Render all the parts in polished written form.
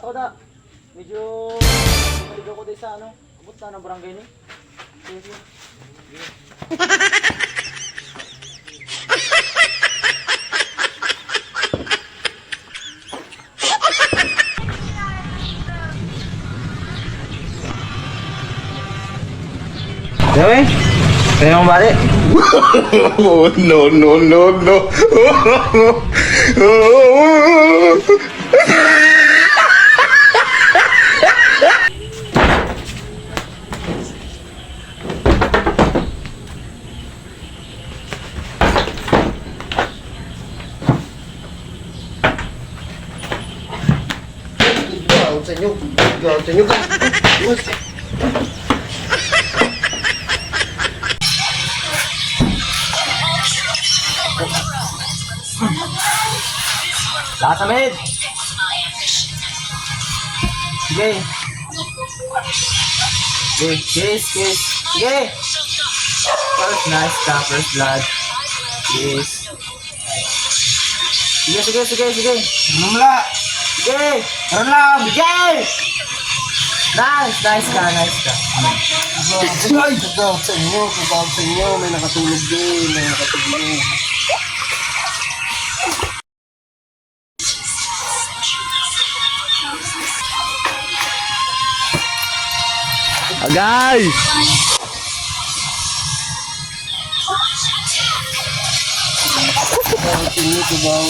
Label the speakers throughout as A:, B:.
A: Ato da. Medyo maligaw ko din sa ano. Abot na ng barangay ni. Sige, sige.
B: Dami? Kaya mo balik?
C: Oh, no, no, no, no.
B: Gawin sa inyo. Gawin sa inyo ka.
A: Lakas sa med! Sige! Sige, kiss, kiss! Sige! First nice ka, first blood. Kiss! Sige, sige, sige, sige!
B: Namla!
A: Sige!
B: Karoon lang!
A: Sige! Nice, nice ka, nice ka.
B: Ay! Gawin sa inyo. Gawin sa inyo. May nakatulog din. May nakatulog.
A: Guys!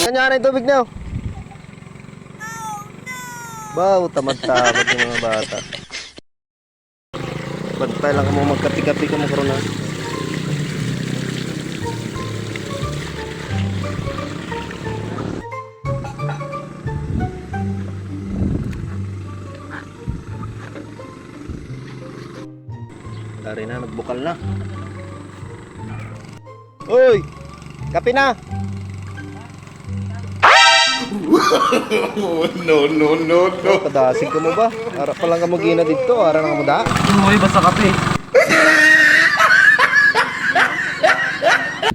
B: Kanyari yung tubig na. Baw, tamad-tamad yung mga bata. Bantay lang mo magkati-kati ka magkaroon na. Dari na, nagbukal na. Uy! Kape na!
C: Oh, no, no, no, no.
B: Padasig ka mo ba? Ara pa lang ka magina dito. Ara na ka mo da?
A: Umuwi ba sa kape?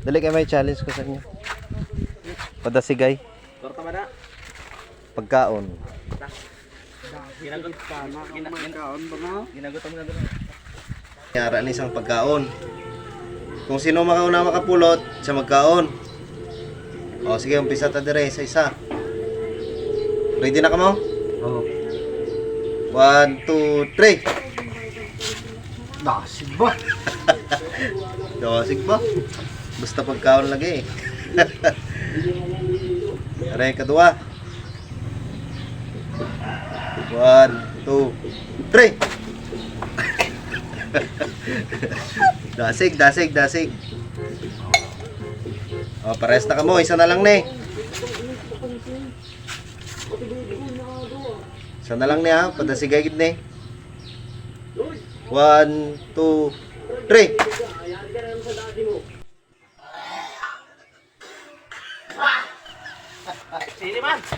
B: Dali kayo may challenge ko sa inyo. Padasigay.
A: Torta ba na?
B: Pagkaon.
A: Ginagot ka na. Ginagot ba na? Ginagot mo na doon.
B: Yara ni isang pagkaon. Kung sino makauna makapulot, siya magkaon. O sige, umpisa ta dire sa isa. Ready na ka mo?
A: Oo.
B: 1, 2, 3.
A: Dasig ba?
B: Dosig ba? Basta pagkaon lagi. Aray, kadua. 1, 2, 3. Dasig, dasig, dasig. O, pares na ka mo. Isa na lang ni. Isa na lang ni ha. Padasigay gid ni. 1, 2, 3.
A: Sini man!